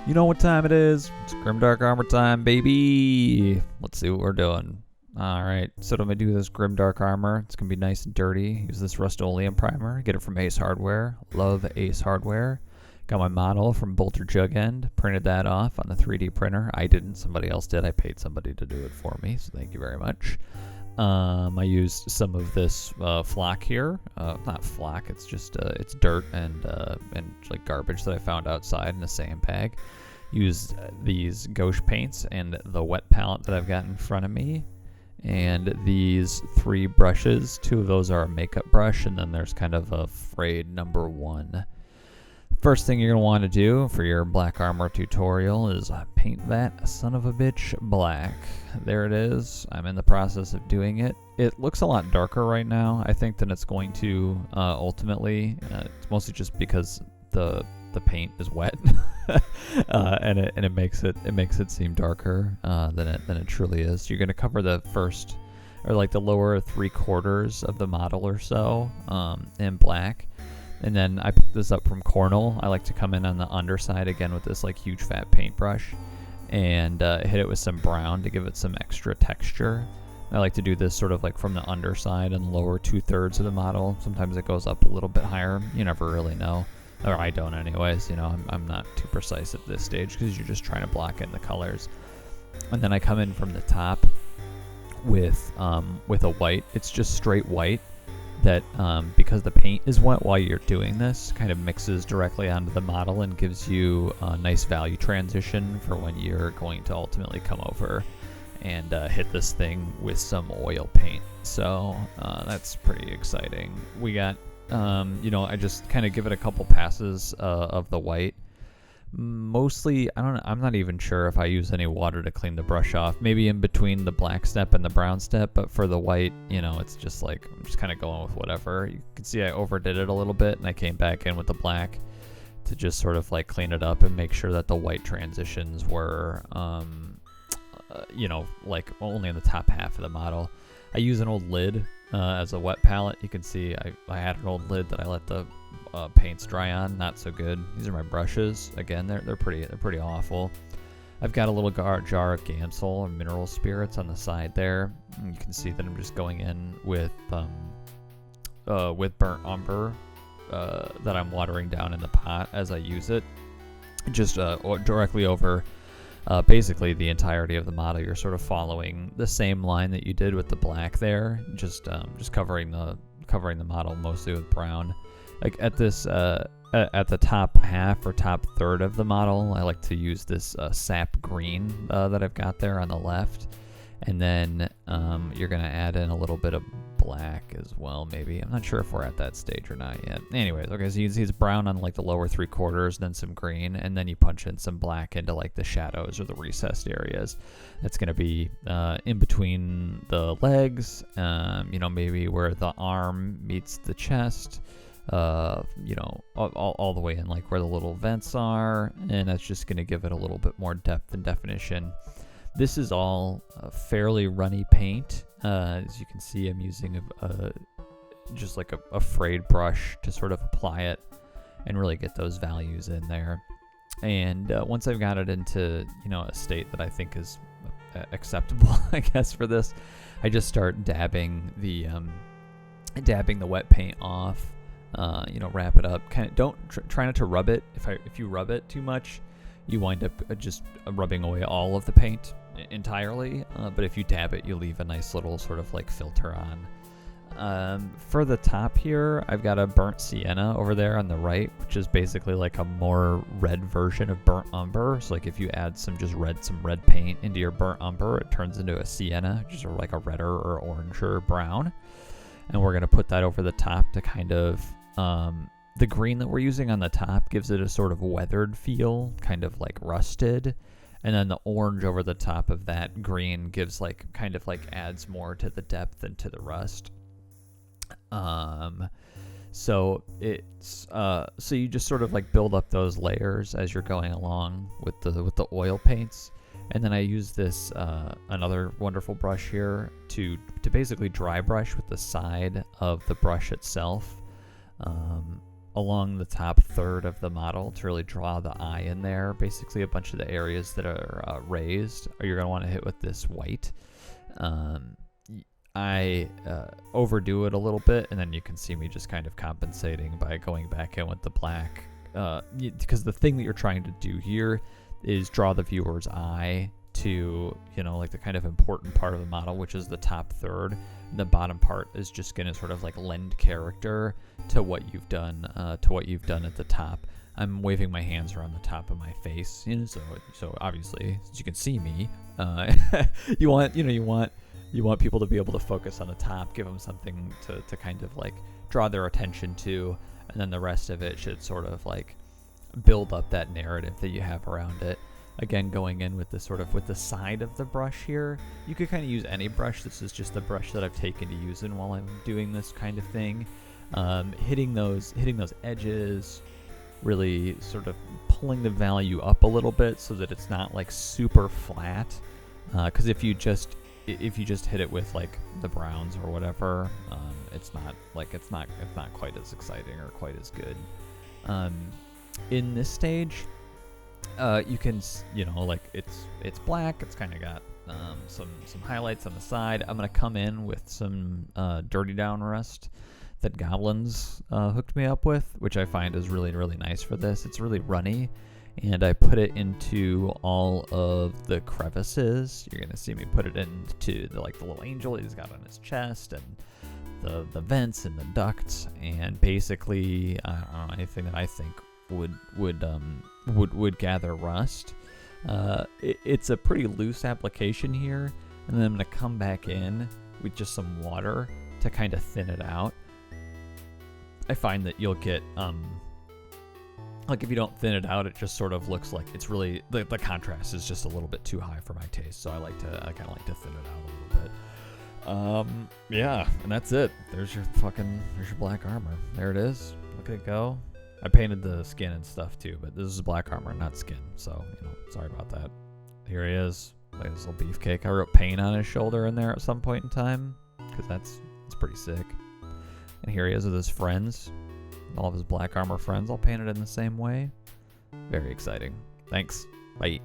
You know what time it is? It's Grimdark armor time, baby. Let's see what we're doing. Alright, so I'm going to do this Grimdark armor. It's going to be nice and dirty. Use this Rust-Oleum primer. Get it from Ace Hardware. Love Ace Hardware. Got my model from Bolter Jug End. Printed that off on the 3D printer. I didn't. Somebody else did. I paid somebody to do it for me, so thank you very much. I used some of this flock here. Not flock. It's just it's dirt and like garbage that I found outside in a sandbag. Used these gouache paints and the wet palette that I've got in front of me, and these 3 brushes. 2 of those are a makeup brush, and then there's kind of a frayed number 1. First thing you're going to want to do for your black armor tutorial is paint that son of a bitch black. There it is. I'm in the process of doing it. It looks a lot darker right now, I think, than it's going to ultimately. It's mostly just because the paint is wet, and it makes it seem darker than it truly is. You're going to cover the first, or like the lower 3/4 of the model or so in black. And then I picked this up from Cornell. I like to come in on the underside again with this like huge fat paintbrush and hit it with some brown to give it some extra texture. I like to do this sort of like from the underside and lower 2/3 of the model. Sometimes it goes up a little bit higher. You never really know. Or I don't anyways. You know, I'm not too precise at this stage because you're just trying to block in the colors. And then I come in from the top with a white. It's just straight white. That because the paint is wet while you're doing this, kind of mixes directly onto the model and gives you a nice value transition for when you're going to ultimately come over and hit this thing with some oil paint. So that's pretty exciting. We got, I just kind of give it a couple passes of the white. Mostly, I'm not even sure if I use any water to clean the brush off. Maybe in between the black step and the brown step, but for the white, it's just like, I'm just kind of going with whatever. You can see I overdid it a little bit, and I came back in with the black to just sort of like clean it up and make sure that the white transitions were, like only in the top half of the model. I use an old lid as a wet palette. You can see I had an old lid that I let the paints dry on. Not so good. These are my brushes. Again, they're pretty awful. I've got a little jar of Gamsol and mineral spirits on the side there. And you can see that I'm just going in with burnt umber that I'm watering down in the pot as I use it. Just directly over basically the entirety of the model. You're sort of following the same line that you did with the black there. Just covering the model mostly with brown. Like at this at the top half or top third of the model, I like to use this sap green that I've got there on the left, and then you're gonna add in a little bit of black as well. Maybe, I'm not sure if we're at that stage or not yet. Anyways, okay, so he's brown on like the lower 3/4, then some green, and then you punch in some black into like the shadows or the recessed areas. That's gonna be in between the legs, maybe where the arm meets the chest. All the way in like where the little vents are, and that's just going to give it a little bit more depth and definition. This is all fairly runny paint. As you can see, I'm using just like a frayed brush to sort of apply it and really get those values in there. And once I've got it into a state that I think is acceptable, I guess, for this, I just start dabbing the wet paint off. Wrap it up. Kind of don't try not to rub it. If you rub it too much, you wind up just rubbing away all of the paint entirely. But if you dab it, you leave a nice little sort of like filter on. For the top here, I've got a burnt sienna over there on the right, which is basically like a more red version of burnt umber. So like if you add some red paint into your burnt umber, it turns into a sienna, which is like a redder or orange or brown. And we're going to put that over the top to kind of, the green that we're using on the top gives it a sort of weathered feel, kind of like rusted. And then the orange over the top of that green gives adds more to the depth and to the rust. So it's, so you just sort of like build up those layers as you're going along with the oil paints. And then I use this another wonderful brush here to basically dry brush with the side of the brush itself. along the top third of the model to really draw the eye in there. Basically, a bunch of the areas that are raised, you're going to want to hit with this white. I overdo it a little bit, and then you can see me just kind of compensating by going back in with the black. Because the thing that you're trying to do here is draw the viewer's eye to, like the kind of important part of the model, which is the top third. The bottom part is just going to sort of like lend character to what you've done, at the top. I'm waving my hands around the top of my face, so obviously, as you can see me, you want people to be able to focus on the top, give them something to kind of like draw their attention to, and then the rest of it should sort of like build up that narrative that you have around it. Again, going in with the side of the brush here, you could kind of use any brush. This is just the brush that I've taken to use in while I'm doing this kind of thing. Hitting those edges, really sort of pulling the value up a little bit so that it's not like super flat. Because if you just hit it with like the browns or whatever, it's not quite as exciting or quite as good. In this stage, you can, like it's black. It's kind of got some highlights on the side. I'm gonna come in with some dirty down rust that goblins hooked me up with, which I find is really, really nice for this. It's really runny, and I put it into all of the crevices. You're gonna see me put it into the little angel he's got on his chest, and the vents and the ducts, and basically anything that I think would gather rust. It's a pretty loose application here, and then I'm gonna come back in with just some water to kind of thin it out. I find that you'll get like if you don't thin it out, it just sort of looks like it's really the contrast is just a little bit too high for my taste. So I kind of like to thin it out a little bit. Yeah, and that's it. There's your black armor. There it is. Look at it go. I painted the skin and stuff too, but this is black armor, not skin. So, sorry about that. Here he is. Look at this little beefcake. I wrote pain on his shoulder in there at some point in time, because that's pretty sick. And here he is with his friends. All of his black armor friends all painted in the same way. Very exciting. Thanks. Bye.